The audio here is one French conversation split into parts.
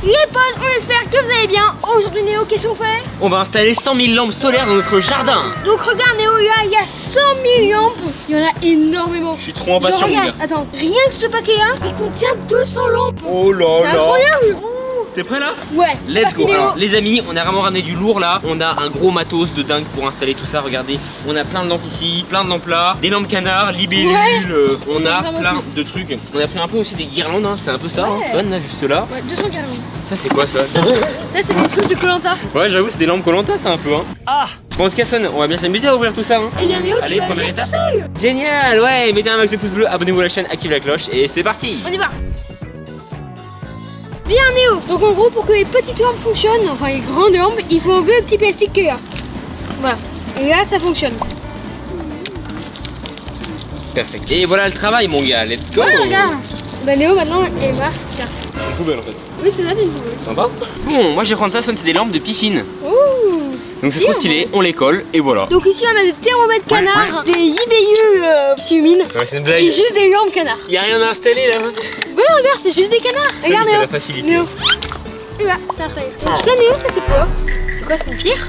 Les potes, on espère que vous allez bien. Aujourd'hui Néo, qu'est-ce qu'on fait? On va installer 100 000 lampes solaires dans notre jardin. Donc regarde Néo, il y a 100 000 lampes. Il y en a énormément. Je suis trop impatient. Regarde, attends, rien que ce paquet-là, il contient 200 lampes. Oh là C'est là. incroyable. T'es prêt là? Ouais. Let's go. Néo. Alors les amis, on a vraiment ramené du lourd là. On a un gros matos de dingue pour installer tout ça. Regardez, on a plein de lampes ici, plein de lampes là, des lampes canards, libellules. Ouais. On a Vraiment plein tout. de trucs. On a pris un peu aussi des guirlandes, hein. C'est un peu ça, Ouais. hein. Fun là, juste là. Ouais, 200 carrément. Ça c'est quoi ça? Ça c'est des trucs de Koh-Lanta. Ouais, j'avoue, c'est des lampes Koh-Lanta, ça un peu, hein. Ah. Bon, en tout cas, Son, on va bien s'amuser à ouvrir tout ça, hein. Et bien Néo, Allez, tu vas première faire étape. tout seul. Génial, ouais. Mettez un max de pouces bleus, abonnez-vous à la chaîne, activez la cloche et c'est parti. On y va. Bien Néo, donc en gros pour que les petites lampes fonctionnent, enfin les grandes lampes, il faut enlever le petit plastique qu'il y a. Voilà, et là ça fonctionne. Parfait. Et voilà le travail, mon gars, let's go. Ouais, regarde. Bah Néo maintenant elle marche. Tiens. C'est une poubelle en fait. Oui c'est ça, une poubelle. Sympa. Bon, moi je vais prendre ça, Son, c'est des lampes de piscine. Ouh. Donc c'est trop stylé, on les colle et voilà. Donc ici on a des thermomètres canards, des IBU qui s'illuminent Ouais, c'est une et blague. juste des lampes canards. Y'a rien à installer là. Ouais regarde, c'est juste des canards. Regarde Néo. la facilité. Néo. Et voilà, c'est installé. Donc ça Néo, ça c'est quoi? C'est quoi, c'est une pierre?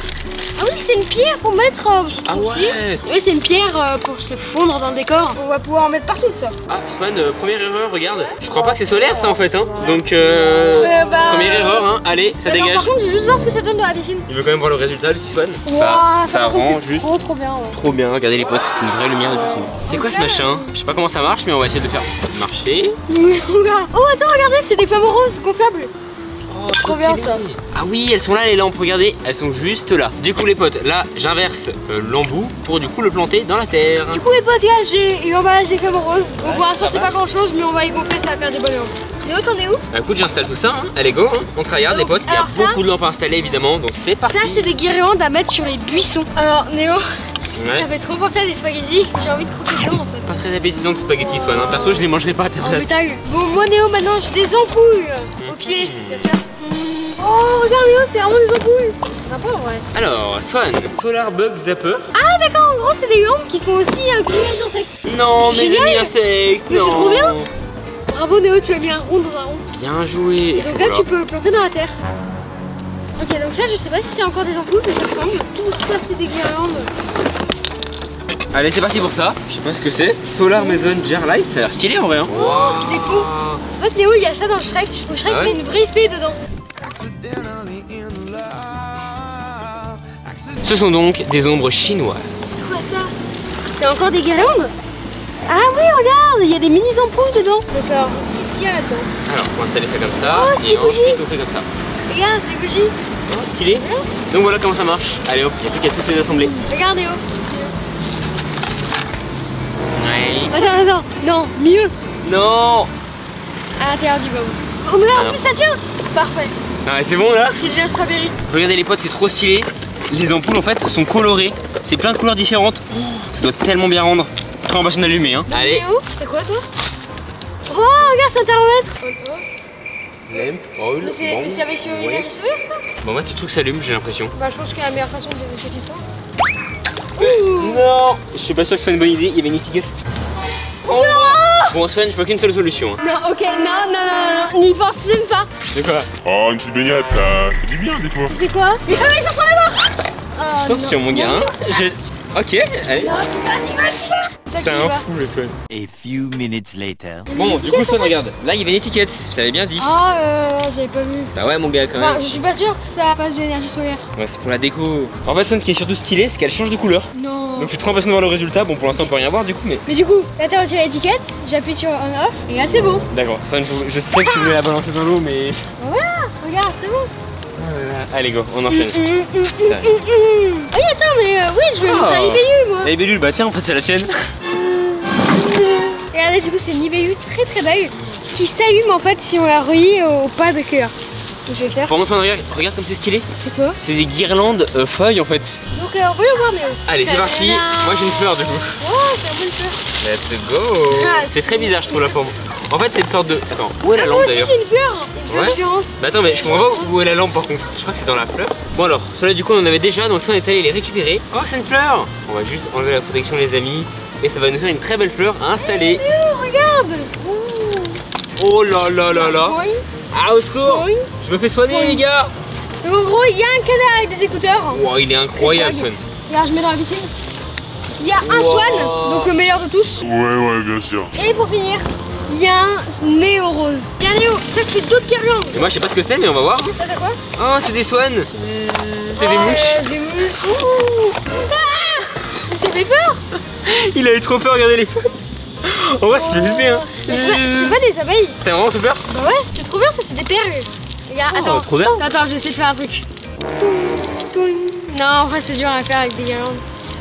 Ah oui, c'est une pierre pour mettre sur Ah ton pied. ouais. Oui, c'est une pierre pour se fondre dans le décor. On va pouvoir en mettre partout de ça. Ah, Swan, première erreur, regarde. Je crois pas que c'est solaire ça en fait, hein. Donc première erreur, hein. Allez, ça Attends, dégage. par contre, je vais juste voir ce que ça donne dans la piscine. Il veut quand même voir le résultat, le petit Swan. Waouh, Ça par contre, rend c'est juste trop bien. Ouais. trop bien. Regardez les potes, c'est une vraie lumière de piscine. C'est quoi ce machin? Je sais pas comment ça marche, mais on va essayer de le faire marcher. Oh, attends, regardez, c'est des flammes roses gonflables. Oh, Trop bien, stylé. ça. Ah oui, elles sont là les lampes, regardez, elles sont juste là. Du coup les potes, là j'inverse l'embout pour du coup le planter dans la terre. Du coup, les potes, là, j'ai l'emballage des flammes roses. Bon, pour l'instant, ça c'est va. pas grand chose, mais on va y gonfler, ça va faire des bonnes lampes. Néo, t'en es où? Bah écoute, j'installe tout ça, hein. Allez go, hein. On tryhard les potes, il y a Alors ça- beaucoup de lampes à installer évidemment, donc c'est parti. Ça, c'est des guirlandes à mettre sur les buissons. Alors, Néo, Ouais. ça fait trop penser à des spaghettis. J'ai envie de croquer dedans, en fait. Pas très appétissant de spaghettis, Swan, hein. Perso je les mangerai pas à ta En place. métal. Bon, moi, Néo, maintenant, j'ai des ampoules au pied, bien sûr. Oh, regarde, Néo, c'est vraiment des ampoules. C'est sympa, en vrai. Alors, Swan, Solar Bug Zapper. Ah, d'accord, en gros, c'est des lampes qui font aussi cligner les insectes. Non, mes Génial. amis insectes, Mais c'est non. trop bien. Bravo, Néo, tu as mis un rond dans un rond. Bien joué. Et donc là, tu peux le planter dans la terre. Ok, donc ça, je sais pas si c'est encore des ampoules, mais ça ressemble. Tout ça, c'est des guirlandes. Allez, c'est parti pour ça. Je sais pas ce que c'est. Solar Maison Jar Light, ça a l'air stylé en vrai. Hein. Oh, c'est des pots. En fait, Néo, il y a ça dans Shrek. Où Shrek Ah ouais met une vraie fée dedans. Ce sont donc des ombres chinoises. C'est quoi ça? C'est encore des guirlandes? Ah oui, regarde, il y a des mini ampoules dedans. D'accord. Qu'est-ce qu'il y a là-dedans? Alors, on va installer ça comme ça. Oh, c'est et des bougies. ensuite on fait comme ça. Regarde, c'est des bougies. Oh, stylé. Donc voilà comment ça marche. Allez hop, il n'y a plus qu'à tous les assembler. Regarde, Néo. Ouais. Attends. Non, mieux. Non. À l'intérieur du bambou. Oh, mais là, en Ah. plus, ça tient. Parfait. Ouais, c'est bon là. Il devient strawberry. Regardez les potes, c'est trop stylé. Les ampoules en fait sont colorées. C'est plein de couleurs différentes. Ça doit tellement bien rendre. Trop impatient d'allumer hein. Donc, Allez. Néo, c'est quoi, toi? Oh, regarde, c'est un thermomètre. Lamp, oil, Mais c'est avec l'énergie solaire, ça? Bon moi tu trouves que ça allume, j'ai l'impression. Bah, je pense que la meilleure façon de vérifier ça. Non. Je suis pas sûr que ce soit une bonne idée. Il y avait une étiquette. Oh. Bon Swan, je vois qu'une seule solution. Hein. Non, ok, non, n'y pense même pas. C'est quoi? Oh, une petite baignade, ça fait du bien des fois. C'est quoi? Mais ils sont en train d'avoir. Oh, Attention mon gars. Hein. Ok, allez. Non, tu vas. C'est un fou le Swan. A few minutes later. Bon, du coup, Swan, regarde. Là, il y avait une étiquette. Je t'avais bien dit. J'avais pas vu. Bah ouais, mon gars, quand Enfin, même. je suis pas sûre que ça passe de l'énergie solaire. Ouais, c'est pour la déco. En fait, Swan, ce qui est surtout stylé, c'est qu'elle change de couleur. Non. Donc, je suis trop impatient de voir le résultat. Bon, pour l'instant, on peut rien voir du coup, mais. Mais du coup, là t'as retiré l'étiquette, j'appuie sur on-off, et là c'est bon. D'accord, Swan, je sais que tu voulais la balancer dans l'eau, mais. Voilà, regarde, c'est bon. Allez, go, on enchaîne. Oui, attends, mais oui, je vais montrer l'IBU, moi. La libellule, bah tiens, en fait, c'est la tienne. Regardez, du coup, c'est une IBU très belle qui s'allume en fait si on la relie au pas de cœur. Donc je vais faire. Pour moi, Swan, regarde comme c'est stylé. C'est quoi? C'est des guirlandes feuilles en fait. Donc on va le voir, Néo. Allez, c'est parti. Moi, j'ai une fleur du coup. Oh, c'est un bon fleur. Let's go. Ah, C'est très bizarre, je trouve la forme. En fait, c'est une sorte de. Attends, où est la Ah, lampe moi aussi d'ailleurs? j'ai une fleur. Une fleur Ouais. différence. Bah attends, mais je comprends pas où est la lampe par contre. Je crois que c'est dans la fleur. Bon alors, ceux-là du coup on en avait déjà, donc ça on est allé les récupérer. Oh, c'est une fleur. On va juste enlever la protection les amis. Et ça va nous faire une très belle fleur à installer. Néo, regarde. Oh là là là là. Oui. Ah, au secours! Oui. Je me fais soigner, les gars! Donc en gros, il y a un canard avec des écouteurs. Wow, il est incroyable, Swan. Regarde, je mets dans la piscine. Il y a un Wow. Swan, donc le meilleur de tous. Ouais, bien sûr. Et pour finir, il y a un Néo rose. Il y a un Néo, ça c'est d'autres guirlandes. Et moi, je sais pas ce que c'est, mais on va voir. Ça fait quoi? Oh, c'est des swans! C'est des mouches! Des mouches. Ouh. Ah, ça fait peur. Il a eu trop peur, regardez les potes! En vrai, c'est flippé, hein! C'est pas des abeilles. T'as vraiment trop peur? Bah ouais, c'est trop bien, ça c'est des perles. Regarde, Oh, attends. trop bien. Attends, j'essaie de faire un truc. Non, en vrai c'est dur à faire avec des guirlandes.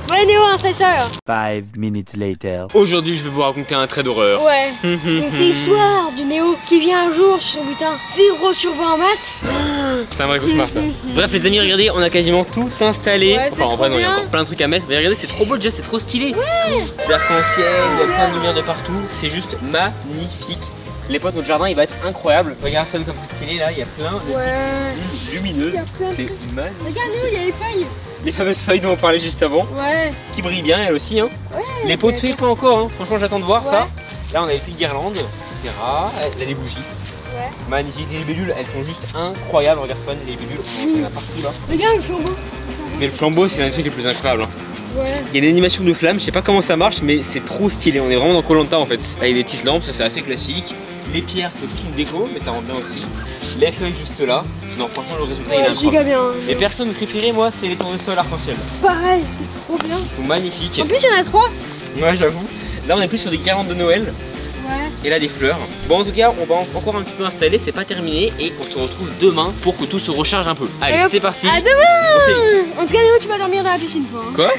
Ouais Néo, installe ça là. 5 minutes later. Aujourd'hui, je vais vous raconter un trait d'horreur. Ouais. Donc c'est l'histoire du Néo qui vient un jour sur son butin 0 sur 20 en maths. C'est un vrai cauchemar ça. Bref les amis, regardez, on a quasiment tout installé. Ouais, Enfin en vrai non, il y a bien. encore plein de trucs à mettre. Mais regardez, c'est trop beau déjà, c'est trop stylé. C'est arc-en-ciel, il y a plein de lumière de partout. C'est juste magnifique. Les potes, notre jardin il va être incroyable. Regarde ça comme c'est stylé là, il y a plein de Ouais. petites lumineuses. Il y a plein de C'est trucs. magnifique. Regarde Néo, il y a les feuilles. Les fameuses feuilles dont on parlait juste avant, Ouais. qui brillent bien elles aussi. Hein. Ouais. Les pots de fées pas encore, hein. Franchement j'attends de voir Ouais. ça. Là on a des petites guirlandes, etc. Là des bougies. Ouais. Magnifique, les libellules elles sont juste incroyables. Regarde Swan, les libellules, il y en a partout là. Regarde le flambeau. Mais le flambeau c'est un des trucs les plus incroyables. Hein. Ouais. Il y a une animation de flammes, je sais pas comment ça marche mais c'est trop stylé, on est vraiment dans Koh-Lanta en fait. Avec des petites lampes, ça c'est assez classique. Les pierres c'est plus une déco mais ça rentre bien aussi. Les feuilles juste là. Non franchement le résultat il est Ouais, incroyable. giga bien. Mes personnes préférées moi c'est les tournesols arc-en-ciel. Pareil, c'est trop bien. Ils sont magnifiques. En plus, il y en a 3. Ouais j'avoue. Là on est plus sur des guirlandes de Noël. Ouais. Et là des fleurs. Bon en tout cas on va encore un petit peu installer, c'est pas terminé et on se retrouve demain pour que tout se recharge un peu. Allez Et hop, c'est parti. à demain. On s'évite. En tout cas Néo, tu vas dormir dans la piscine toi. Hein. Quoi?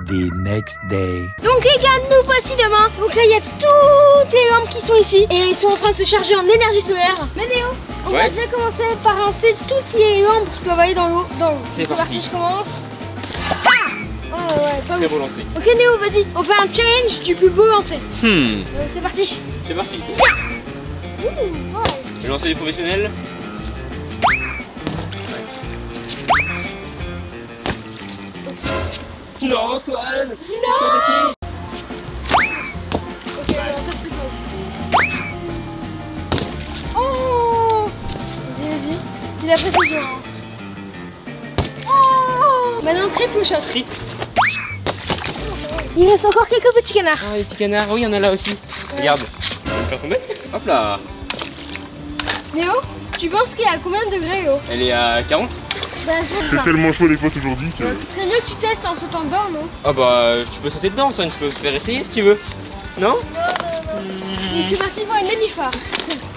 The next day. Donc les gars, nous voici demain. Donc là, il y a toutes les lampes qui sont ici et ils sont en train de se charger en énergie solaire. Mais Néo, on va Ouais. déjà commencer par lancer toutes les lampes qui doivent aller dans l'eau. C'est parti. Je commence. Ah oh ouais, pas Très ouf. beau lancer. Ok Néo, vas-y, on fait un challenge du plus beau lancer. Donc c'est parti. C'est parti. Ouh, ouais. Je vais lancer du professionnel. Non Swan. Non. Ok, je lance le plus beau. Oh, il a précision. Oh, maintenant triple shot. Il reste encore quelques petits canards. Ah les petits canards, oui il y en a là aussi. Regarde. Je vais me faire tomber. Hop là. Néo, tu penses qu'il est à combien de degrés Léo? Elle est à 40. Bah ça C'est va. tellement chaud les potes aujourd'hui que... Ce serait mieux que tu testes en sautant dedans, non? Ah bah tu peux sauter dedans Swan, tu peux te faire essayer si tu veux. Non? Non. Donc c'est parti pour une nénuphar.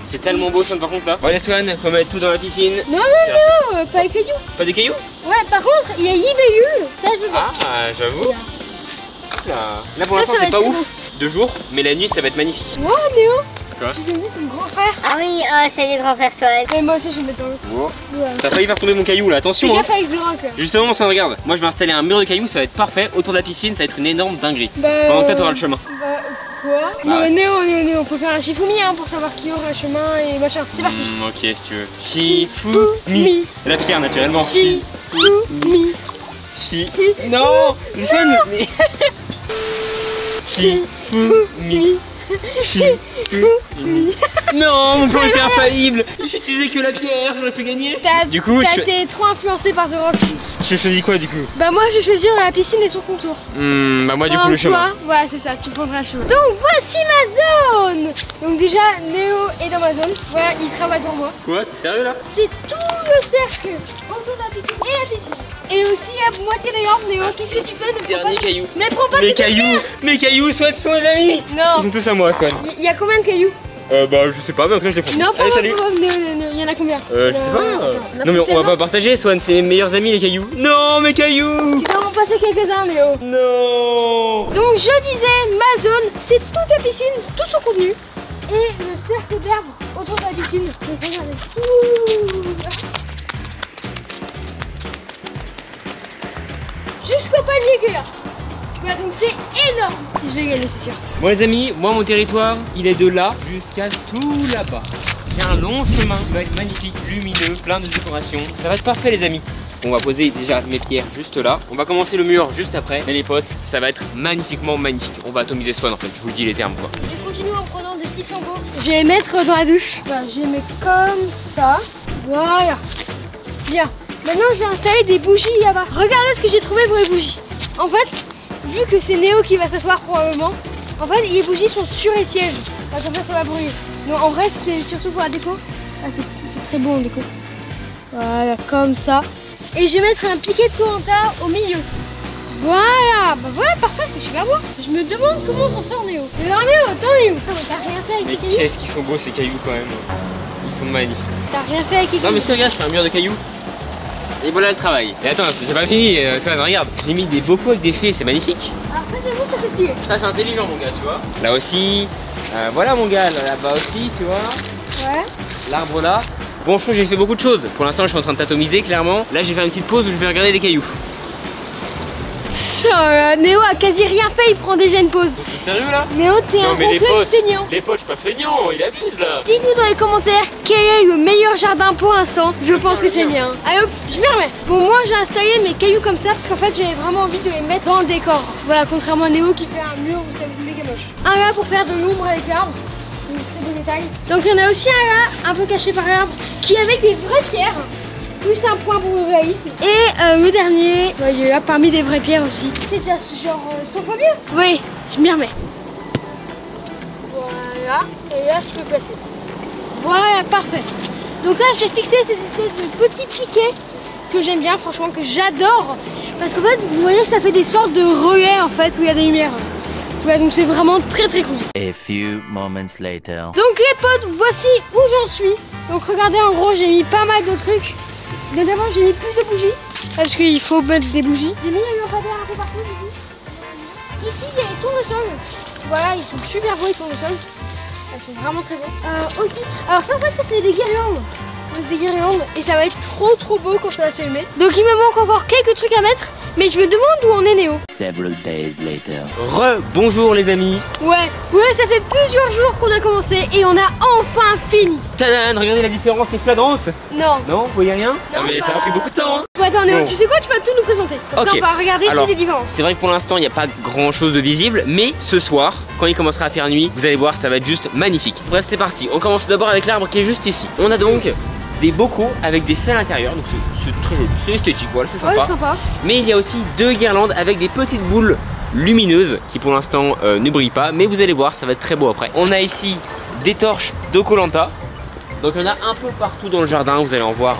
C'est tellement beau Swan par contre là. Bon allez Swan, faut mettre tout dans la piscine. Non, Néo, pas avec cailloux. Pas des cailloux? Ouais, par contre, il y a libellule. Ça, je veux bien. Ah j'avoue. Là pour Ça, l'instant ça va c'est pas être ouf. 2 jours, mais la nuit ça va être magnifique. Wow, Néo. Quoi? Tu deviens ton grand frère. Ah oui, salut grand frère Swan. Et moi aussi, je vais me mettre dans l'eau. Wow. Ouais. T'as failli faire tomber mon caillou là, Fais attention hein. gaffe avec Zorak. Justement Swan regarde, moi je vais installer un mur de cailloux, ça va être parfait. Autour de la piscine, ça va être une énorme dinguerie. Bah, Pendant que toi t'auras le chemin. Bah, quoi? Non, mais Néo, faut faire un Shifumi hein, pour savoir qui aura le chemin et machin. C'est parti. Ok si tu veux. Shifumi. La pierre naturellement. Shifumi. Shi. Non Swan mais... Shifumi. Shifumi. Non, mon plan était infaillible. J'ai utilisé que la pierre, j'aurais pu gagner. Du coup, t'as été trop influencé par Zorak. tu choisis quoi du coup? Bah, moi, je vais choisir la piscine et son contour. Bah moi du coup Donc, le chemin. toi, ouais, c'est ça, tu prendras le chemin. Donc, voici ma zone. Donc, déjà, Néo est dans ma zone. Voilà, il travaille pour moi. Quoi? T'es sérieux là? C'est tout le cercle autour de la piscine et la piscine. Et aussi à moitié des lampes, Néo. Qu'est-ce que tu fais? Ne prends Dernier pas... caillou. Mais prends pas Mes toutes les cailloux, pierres. mes cailloux, Swan sont mes amis. Ils Non. sont tous à moi, Swan. Il y a combien de cailloux? Bah je sais pas, mais en tout cas je les prends. Non, pas Allez salut. Néo, il y en a combien? Je sais pas. Attends, Non mais on va pas partager, Swan, c'est mes meilleurs amis les cailloux. Non mes cailloux. Tu dois en passer quelques-uns, Néo. Non. Donc je disais, ma zone, c'est toute la piscine, tout son contenu. Et le cercle d'herbe autour de la piscine. Donc regardez. Ouh. Jusqu'au palier que là. Voilà, donc c'est énorme. Je vais gagner, c'est sûr. Bon les amis, moi mon territoire, il est de là jusqu'à tout là-bas. Il y a un long chemin qui va être magnifique, lumineux, plein de décorations. Ça va être parfait les amis. On va poser déjà mes pierres juste là. On va commencer le mur juste après. Mais les potes, ça va être magnifiquement magnifique. On va atomiser Swan en fait, je vous le dis les termes quoi. Je continue en prenant des petits flambeaux. Je vais les mettre dans la douche. Voilà, je les mets comme ça. Voilà. Bien. Maintenant, je vais installer des bougies là-bas. Regardez ce que j'ai trouvé pour les bougies. En fait, vu que c'est Néo qui va s'asseoir probablement, en fait, les bougies sont sur les sièges. Là, comme ça va brûler. Donc, en vrai, c'est surtout pour la déco. Ah, c'est très beau en déco. Voilà, comme ça. Et je vais mettre un piquet de Koh-Lanta au milieu. Voilà, bah voilà, parfait, c'est super beau. Je me demande comment on s'en sort Néo. Alors Néo, t'en es où? Non, mais t'as rien fait avec Mais les cailloux. qu'est-ce qu'ils sont beaux ces cailloux quand même. Ils sont magnifiques. T'as rien fait avec les Non cailloux. mais si regarde, je fais un mur de cailloux. Et voilà le travail. Et attends, j'ai pas fini, ça regarde. J'ai mis des bocaux avec des fées, c'est magnifique. Alors ça, j'avoue, ça c'est sûr. Ça c'est intelligent mon gars, tu vois. Là aussi, voilà mon gars, là-bas aussi, tu vois. Ouais. L'arbre là. Bon, j'ai fait beaucoup de choses. Pour l'instant, je suis en train de t'atomiser clairement. Là, j'ai fait une petite pause où je vais regarder des cailloux. Néo a quasi rien fait, il prend déjà une pause. T'es sérieux là? Néo, t'es un mais les complexe potes, feignant. les potes, je suis pas feignant, il abuse là. Dites-nous dans les commentaires quel est le meilleur jardin pour l'instant. Je pense que c'est le mien. Allez hop, je m'y remets. Bon, moi j'ai installé mes cailloux comme ça parce qu'en fait j'avais vraiment envie de les mettre dans le décor. Voilà, contrairement à Néo qui fait un mur où c'est méga moche. Un là pour faire de l'ombre avec l'arbre. Un très beau détail. Donc il y en a aussi un là, un peu caché par l'arbre, qui est avec des vraies pierres. Plus un point pour le réalisme. Et le dernier, il est là parmi des vraies pierres aussi. C'est déjà genre sauf au mieux. Oui, je m'y remets. Voilà, et là je peux placer. Voilà, parfait. Donc là je vais fixer ces espèces de petits piquets que j'aime bien, franchement, que j'adore. Parce qu'en fait, vous voyez, ça fait des sortes de relais en fait où il y a des lumières. Ouais, donc c'est vraiment très très cool. A few moments later. Donc les potes, voici où j'en suis. Donc regardez, en gros j'ai mis pas mal de trucs. Notamment j'ai mis plus de bougies parce qu'il faut mettre des bougies. J'ai mis un lampadaire un peu partout du coup. Ici il y a les tournesols. Voilà, ils sont super beaux les tournesols. Ils sont vraiment très beaux. Aussi, alors ça en fait ça c'est des guirlandes. C'est des guirlandes et ça va être trop beau quand ça va s'allumer. Donc il me manque encore quelques trucs à mettre. Mais je me demande où on est Néo. Several days later. Bonjour les amis. Ouais, ça fait plusieurs jours qu'on a commencé et on a enfin fini. Tadam, regardez la différence, c'est flagrante. Non. Non, vous voyez rien? Non, mais ça bah. a pris beaucoup de temps. Hein. Bon, attends Néo, Bon. tu sais quoi, tu vas tout nous présenter. Comme ça Ok. on va regarder Alors, toutes les différences. C'est vrai que pour l'instant il n'y a pas grand chose de visible, mais ce soir, quand il commencera à faire nuit, vous allez voir, ça va être juste magnifique. Bref, c'est parti. On commence d'abord avec l'arbre qui est juste ici. On a donc des bocaux avec des fées à l'intérieur, donc c'est très joli, c'est esthétique, voilà, c'est Ouais, sympa. c'est sympa. Mais il y a aussi deux guirlandes avec des petites boules lumineuses qui pour l'instant ne brillent pas, mais vous allez voir, ça va être très beau après. On a ici des torches de Koh-Lanta, donc il y en a un peu partout dans le jardin, vous allez en voir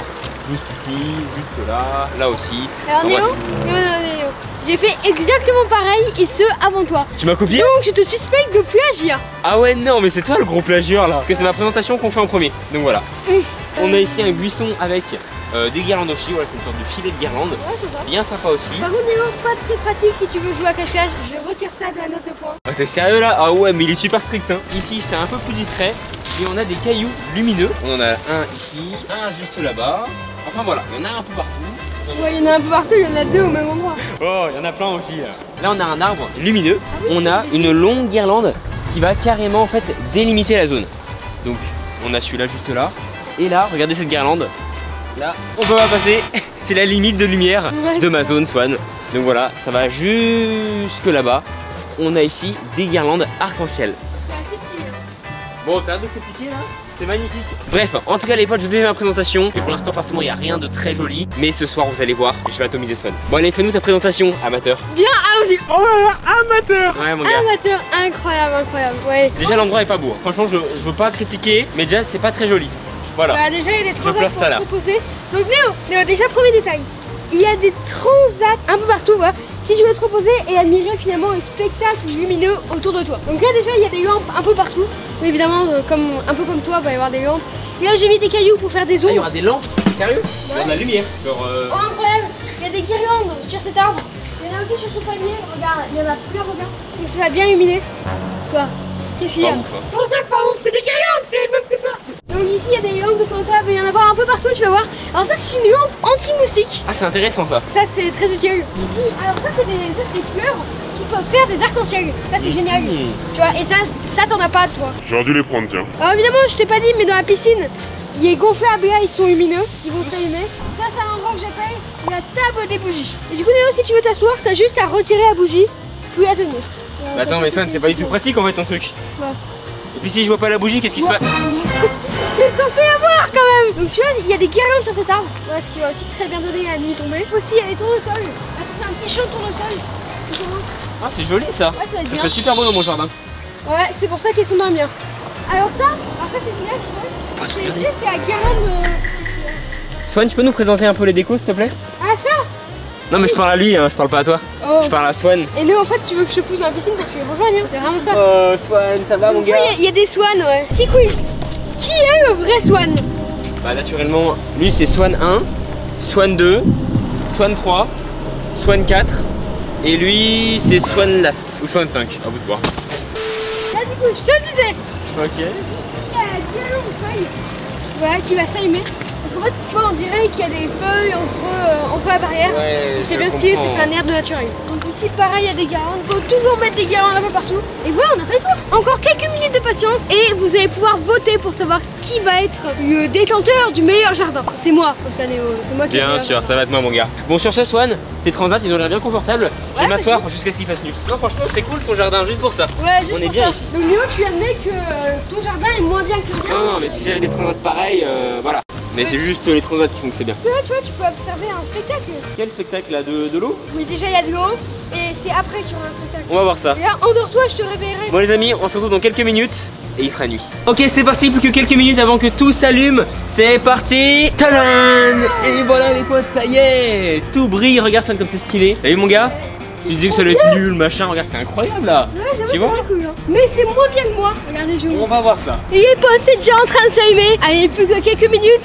juste ici, juste là, là aussi. Alors Enfin, Néo, bref. Néo, j'ai fait exactement pareil et ce avant toi. Tu m'as copié? Donc je te suspecte de plagiat. Ah ouais non mais c'est toi le gros plagieur là. Que c'est ma présentation qu'on fait en premier. Donc voilà. On a ici un buisson avec des guirlandes aussi. Voilà, c'est une sorte de filet de guirlande. Ouais, c'est ça. Bien sympa aussi. Par contre Néo, pas très pratique si tu veux jouer à cache-cache. Je retire ça de la note de points. Ah, t'es sérieux là? Ah ouais mais il est super strict hein. Ici c'est un peu plus discret. Et on a des cailloux lumineux. On en a un ici, un juste là-bas. Enfin voilà, il y en a un peu partout. Ouais, il y en a un peu partout, il y en a deux au même endroit. Oh, il y en a plein aussi là. Là on a un arbre lumineux. On a une longue guirlande qui va carrément en fait délimiter la zone. Donc on a celui-là juste là. Et là, regardez cette guirlande. Là, on peut pas passer. C'est la limite de lumière de ma zone Swan. Donc voilà, ça va jusque là-bas. On a ici des guirlandes arc-en-ciel. C'est assez petit. Bon, t'as hâte de critiquer là? C'est magnifique. Bref, en tout cas les potes, je vous ai fait ma présentation. Et pour l'instant, forcément, il n'y a rien de très joli. Mais ce soir, vous allez voir, je vais atomiser Swan. Bon, allez, fais-nous ta présentation, amateur. Bien, allons-y. Oh là là, amateur! Ouais, mon gars. Amateur, incroyable. Ouais. Déjà, l'endroit est pas beau. Franchement, je veux pas critiquer, mais déjà, c'est pas très joli. Voilà. Bah, déjà, il y a des transats place pour ça là. proposer. Donc Néo, déjà premier détail. Il y a des transats un peu partout, voilà. Si tu veux te reposer et admirer finalement un spectacle lumineux autour de toi. Donc là déjà il y a des lampes un peu partout. Oui, évidemment, un peu comme toi, il va y avoir des lampes. Et là j'ai mis des cailloux pour faire des Ah, il y ombres. aura des lampes? Sérieux? Il y a de la lumière. Genre Oh incroyable. Il y a des guirlandes sur cet arbre. Il y en a aussi sur ce palmier. Regarde, il y en a plusieurs, regarde. Donc ça va bien illuminer. Quoi? Qu'est-ce qu'il y a? Pas ouf, hein. Pour ça, par contre, c'est des guirlandes, c'est les mêmes que toi. Donc ici il y a des lampes de Koh-Lanta, il y en a un peu partout, tu vas voir. Alors ça c'est une lampe anti-moustique. Ah, c'est intéressant ça. Ça c'est très utile. Ici, alors ça c'est des fleurs qui peuvent faire des arcs-en-ciel. Ça c'est génial. Tu vois, et ça t'en as pas toi. J'aurais dû les prendre, tiens. Alors évidemment je t'ai pas dit, mais dans la piscine, il est gonflable là, ils sont lumineux, ils vont se rallumer. Ça c'est un endroit que j'appelle la table des bougies. Et du coup Néo, si tu veux t'asseoir, t'as juste à retirer la bougie, puis la tenir. Bah attends, mais Swan, c'est pas du tout pratique en fait ton truc. Ouais. Et puis si je vois pas la bougie, qu'est-ce qui se passe? C'est censé y avoir quand même. Donc tu vois, il y a des guirlandes sur cet arbre. Ouais, ce qui va aussi très bien donner la nuit tombée. Aussi, il y a des tournesols. Là, c'est un petit champ de tournesols. Ah, c'est joli ça. Ouais, ça va être Ça bien. serait super beau dans mon jardin. Ouais, c'est pour ça qu'elles sont dans le mien. Alors ça c'est génial, tu vois. C'est la guirlande. Swan, tu peux nous présenter un peu les décos s'il te plaît? Ah ça. Non mais je parle à lui, hein, je parle pas à toi. Oh. Je parle à Swan. Et Léo, en fait, tu veux que je te pousse dans la piscine pour que tu les rejoignes, hein. C'est vraiment ça. Oh Swan, ça va mon Donc, gars? il y a des swans, ouais. Petit quiz. Qui est le vrai swan? Bah naturellement, lui c'est Swan 1, Swan 2, Swan 3, Swan 4 et lui c'est Swan Last ou Swan 5, à vous de voir. Là du coup, je te le disais. Ok. Il y a la guirlande de feuilles. Ouais, qui va s'allumer. Parce qu'en fait, tu vois, on dirait qu'il y a des feuilles entre la barrière. Ouais, C'est bien stylé, c'est fait un air de naturel. Donc ici, pareil, il y a des guirlandes. Il faut toujours mettre des guirlandes un peu partout. Et voilà, on a fait le tour. Encore quelques minutes de patience et vous allez pouvoir voter pour savoir qui va être le détenteur du meilleur jardin. C'est moi, comme ça, Néo. C'est moi qui ai le Bien meilleur sûr, jardin. ça va être moi mon gars. Bon sur ce Swan, tes transats ils ont l'air bien confortables. Je vais m'asseoir jusqu'à ce qu'il fasse nuit. Non franchement c'est cool ton jardin juste pour ça. Ouais, juste on est pour bien ça. ici. Donc Néo, tu admets que ton jardin est moins bien que le mien. Non mais si j'avais des transats pareils, voilà. Mais c'est juste les transats qui font que c'est bien. Tu vois, tu peux observer un spectacle. Quel spectacle là de l'eau? Oui, déjà il y a de l'eau et c'est après qu'il y aura un spectacle. On va voir ça. Et là, endors-toi, je te réveillerai. Bon les amis, on se retrouve dans quelques minutes et il fera nuit. Ok c'est parti, plus que quelques minutes avant que tout s'allume. C'est parti. Tadam! Et voilà les potes, ça y est. Tout brille, regarde ça comme c'est stylé. T'as vu mon gars? Tu disais que ça allait être nul, machin, regarde c'est incroyable là. Ouais, j'avoue, Tu c'est vois? vraiment cool. Hein. Mais c'est moins bien que moi. Regardez, je vous On va voir ça. Et les potes, c'est déjà en train de s'allumer. Allez, plus que quelques minutes.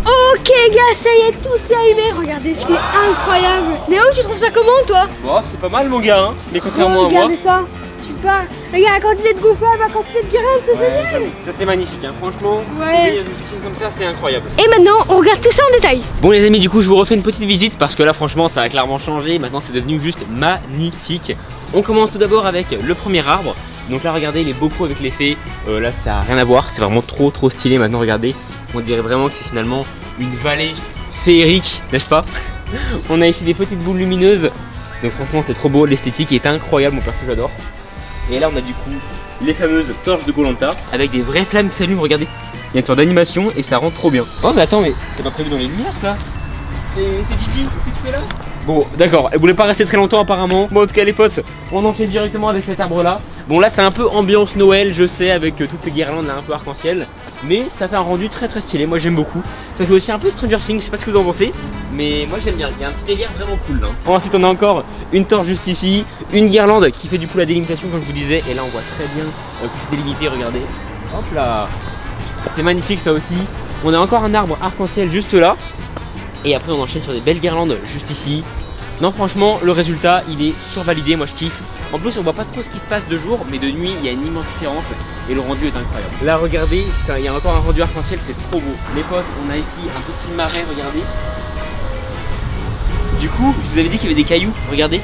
Ok, gars, ça y est, tout s'est allumé. Regardez, c'est incroyable. Néo, tu trouves ça comment, toi? Bon c'est pas mal mon gars, hein. Mais contrairement à moi. Regardez ça. Super. Regarde la quantité de gonflables, la quantité de guirlandes, c'est Ouais, génial. ça c'est magnifique, hein. Franchement, Ouais. il y a une piscine comme ça, c'est incroyable. Et maintenant, on regarde tout ça en détail. Bon les amis, du coup je vous refais une petite visite parce que là franchement ça a clairement changé, maintenant c'est devenu juste magnifique. On commence tout d'abord avec le premier arbre. Donc là regardez, il est beaucoup avec l'effet, là ça a rien à voir, c'est vraiment trop stylé. Maintenant regardez, on dirait vraiment que c'est finalement une vallée féerique, n'est-ce pas? On a ici des petites boules lumineuses, donc franchement c'est trop beau, l'esthétique est incroyable, mon perso j'adore. Et là on a du coup les fameuses torches de Koh-Lanta avec des vraies flammes qui s'allument, regardez. Il y a une sorte d'animation et ça rend trop bien. Oh mais attends, mais c'est pas prévu dans les lumières ça? C'est Gigi, qu'est-ce que tu fais là? Bon d'accord, elle voulait pas rester très longtemps apparemment. Bon en tout cas les potes, on enchaîne directement avec cet arbre là. Bon là c'est un peu ambiance Noël, je sais, avec toutes ces guirlandes là un peu arc-en-ciel. Mais ça fait un rendu très stylé, moi j'aime beaucoup. Ça fait aussi un peu Stranger Things, je sais pas ce que vous en pensez. Mais moi j'aime bien, il y a un petit délire vraiment cool là. Ensuite on a encore une torche juste ici, une guirlande qui fait du coup la délimitation comme je vous disais. Et là on voit très bien que c'est délimité, regardez. Hop là, c'est magnifique ça aussi. On a encore un arbre arc-en-ciel juste là. Et après on enchaîne sur des belles guirlandes juste ici. Non franchement le résultat il est survalidé, moi je kiffe. En plus on voit pas trop ce qui se passe de jour, mais de nuit il y a une immense différence et le rendu est incroyable. Là regardez, il y a encore un rendu arc-en-ciel, c'est trop beau. Les potes, on a ici un petit marais, regardez. Du coup je vous avais dit qu'il y avait des cailloux, regardez.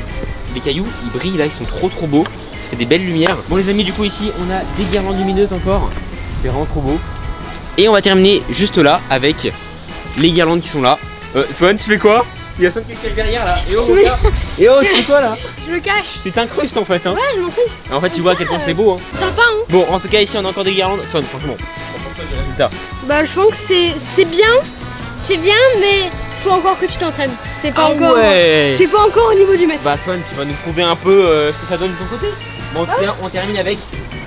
Les cailloux ils brillent là, ils sont trop beaux. Ça fait des belles lumières. Bon les amis, du coup ici on a des guirlandes lumineuses encore. C'est vraiment trop beau. Et on va terminer juste là avec les guirlandes qui sont là. Swan, tu fais quoi? Il y a Swan qui se cache derrière là. Et oh mon gars. Et oh, tu fais quoi là? Je me cache. Tu t'incrustes en fait hein. Ouais, je m'en fiche. En fait tu vois à quel point c'est beau hein. Sympa, hein. Bon en tout cas ici on a encore des guirlandes. Swan franchement, du résultat. Bah, je pense que c'est bien. C'est bien, mais faut encore que tu t'entraînes. C'est pas encore. Ouais. C'est pas encore au niveau du maître. Bah Swan, tu vas nous prouver un peu ce que ça donne de ton côté. Bon en tout cas on termine avec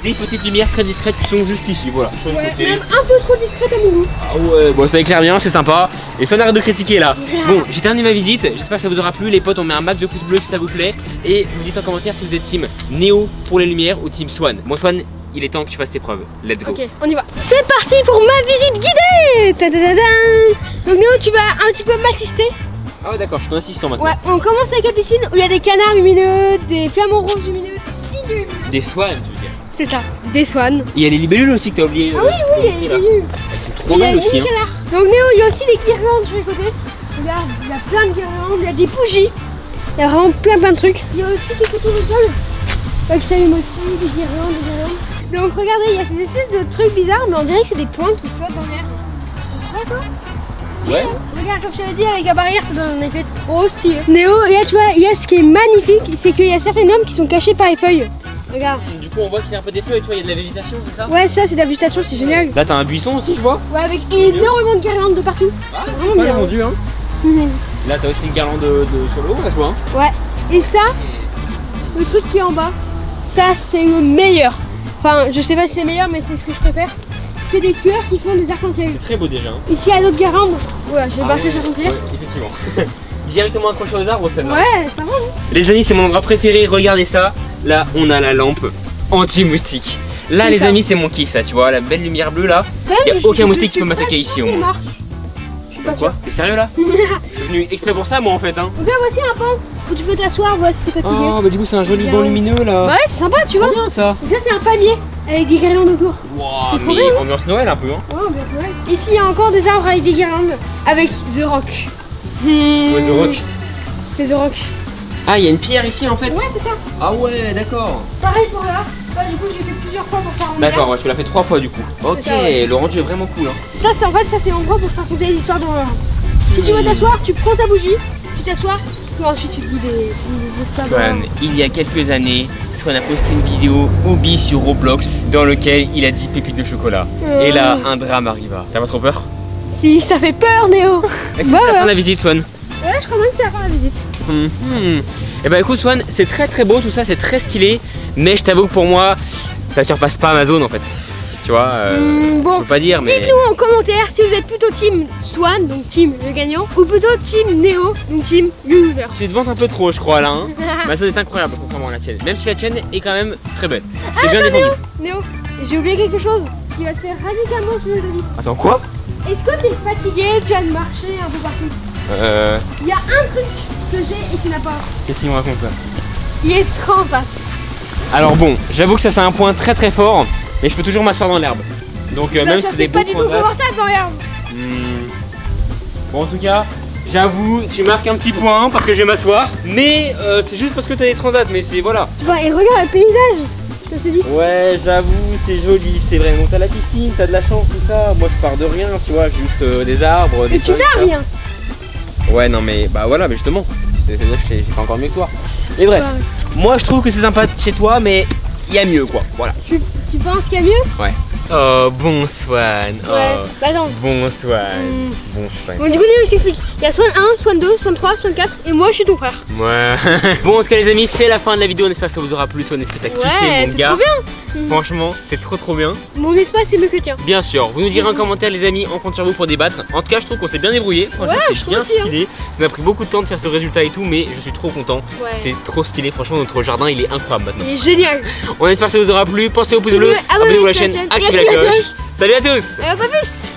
des petites lumières très discrètes qui sont juste ici, voilà. Sur le Ouais, côté. même un peu trop discrète à mon goût. Ah ouais, bon ça éclaire bien, c'est sympa. Et Swan arrête de critiquer là. Bon, j'ai terminé ma visite, j'espère que ça vous aura plu les potes, on met un max de pouces bleus si ça vous plaît. Et vous me dites en commentaire si vous êtes team Néo pour les lumières ou team Swan. Bon Swan, il est temps que tu fasses tes preuves, let's go. Ok, on y va. C'est parti pour ma visite guidée. Tadadadam. Donc Néo, tu vas un petit peu m'assister. Ah ouais d'accord, je suis ton assistant maintenant. Ouais, on commence avec la piscine où il y a des canards lumineux, des flamants roses lumineux, des cygnes lumineux. Des Swans tu veux dire. C'est ça, des swans. Et il y a les libellules aussi que t'as oublié. Ah oui, oui, il y a des libellules. Elles sont Il trop y a belles des aussi hein. canards. Donc Néo, il y a aussi des guirlandes sur les côtés. Regarde, il y a plein de guirlandes, il y a des bougies. Il y a vraiment plein de trucs. Il y a aussi quelques tournesols qui s'allument aussi, des guirlandes. Donc regardez, il y a ces espèces de trucs bizarres, mais on dirait que c'est des points qui flottent dans l'air. D'accord. Ouais. Regarde, comme je t'avais dit, avec la barrière, ça donne un effet trop stylé. Néo, et là tu vois, il y a ce qui est magnifique, c'est qu'il y a certains hommes qui sont cachés par les feuilles. Regarde. Du coup coup on voit qu'il y a un peu des feuilles, tu vois, il y a de la végétation, c'est ça? Ouais, ça c'est de la végétation, c'est génial. Là t'as un buisson aussi, je vois. Ouais, avec énormément de guirlandes de partout. Ah, C'est c'est vraiment pas bien. vendu, hein. Là t'as aussi une guirlande sur le haut, là je vois. Hein. Ouais, et ça, le truc qui est en bas, ça c'est le meilleur. Enfin, je sais pas si c'est meilleur, mais c'est ce que je préfère. C'est des fleurs qui font des arcs-en-ciel. C'est très beau déjà. Hein. Ici, il y a d'autres guirlandes. Ouais, j'ai marché ouais, sur son pied. ouais, effectivement. Directement accroché aux arbres, celle-là. Ouais, ça va, hein. Les amis, c'est mon endroit préféré, regardez ça. Là, on a la lampe anti-moustique. Là, C'est les ça. amis, c'est mon kiff, ça, tu vois, la belle lumière bleue là. Il n'y a aucun moustique qui peut m'attaquer ici au moins. Je suis pas Quoi? sûre. T'es sérieux là? Je suis venu exprès pour ça, moi en fait. Hein. Donc là, voici un banc où tu peux t'asseoir, voilà, si t'es fatigué. Oh, bah du coup, c'est un joli Bien. banc lumineux là. Ouais, c'est sympa, tu vois. Trop bien ça. Et ça, c'est un palmier avec des guirlandes autour. Wow, C'est trop mais bien, hein. ambiance Noël un peu. Hein. Ouais, bien sûr. Ici, il y a encore des arbres avec des guirlandes avec The Rock. Ouais, The Rock. C'est The Rock. Ah, il y a une pierre ici en fait. Ouais, c'est ça. Ah ouais, d'accord. Pareil pour là. Bah, du coup, j'ai fait plusieurs fois pour faire un D'accord, ouais, tu l'as fait 3 fois du coup. Ok, ça, ouais. le rendu est vraiment cool. Hein. Ça, c'est en fait, ça c'est l'endroit pour se raconter des histoires d'horreur. Si tu veux t'asseoir, tu prends ta bougie, tu t'assois, puis ensuite tu te dis des histoires d'horreur. Swan, il y a quelques années, Swan a posté une vidéo hobby sur Roblox dans lequel il a dit pépites de chocolat. Et là, un drame arriva. T'as pas trop peur? Si, ça fait peur, Néo. Est-ce que Bah, tu vas ouais. faire la visite, Swan? Ouais, je crois même que c'est la fin de la visite. Et bah écoute, Swan, c'est très beau tout ça, c'est très stylé. Mais je t'avoue que pour moi, ça surpasse pas Amazon en fait. Tu vois, bon, je peux pas dire, mais. dites-nous en commentaire si vous êtes plutôt team Swan, donc team le gagnant, ou plutôt team Néo, donc team loser. Tu te vantes un peu trop, je crois là. Hein. Amazon est incroyable contrairement à la tienne. Même si la tienne est quand même très belle. Je t'ai bien défendu. Néo, j'ai oublié quelque chose qui va te faire radicalement changer de vie. Attends, quoi? Est-ce que t'es fatigué, tu vas marcher un peu partout? Il y a un truc que j'ai et tu n'as pas. Qu'est-ce qu'il me raconte là? Il est transat. Alors bon, j'avoue que ça c'est un point très fort, mais je peux toujours m'asseoir dans l'herbe. Donc Non, même ça si c'est c'est des pas beaux du tout transats. confortable dans l'herbe. Bon en tout cas, j'avoue, tu marques un petit point parce que je vais m'asseoir, mais c'est juste parce que t'as des transats, mais c'est voilà. Tu vois, et regarde le paysage. Ça se dit. Ouais, j'avoue, c'est joli, c'est vrai. Donc t'as la piscine, t'as de la chance, tout ça. Moi je pars de rien, tu vois, juste des arbres, Mais des tu feuilles, n'as ça. rien. Ouais, non mais bah voilà, mais justement, c'est-à-dire que j'ai pas encore mieux que toi. Et bref, Ouais. moi je trouve que c'est sympa chez toi, mais il y a mieux quoi, voilà. Tu penses qu'il y a mieux? Ouais. Oh, bon Swan. Ouais. Bah non. Bon Swan. Hmm. Bon Swan. Bon, du coup, Néo, je t'explique. Il y a Swan 1, Swan 2, Swan 3, Swan 4 et moi je suis ton frère. Ouais. Bon, en tout cas, les amis, c'est la fin de la vidéo. On espère que ça vous aura plu. Swan, est-ce que t'as kiffé, Ouais, mon c'est gars? trop bien. Franchement, c'était trop bien. Mon espace c'est mieux que le tien. Bien sûr, vous nous direz en commentaire, les amis, on compte sur vous pour débattre. En tout cas, je trouve qu'on s'est bien débrouillé. Franchement, Ouais, je c'est trouve bien aussi, hein. stylé. Ça m'a pris beaucoup de temps de faire ce résultat et tout, mais je suis trop content. Ouais. C'est trop stylé. Franchement, notre jardin, il est incroyable maintenant. Il est génial. On espère que ça vous aura plu. Pensez au pouce bleu, Abonnez-vous abonnez-vous à la chaîne, activez la cloche. Salut à tous! Pas plus.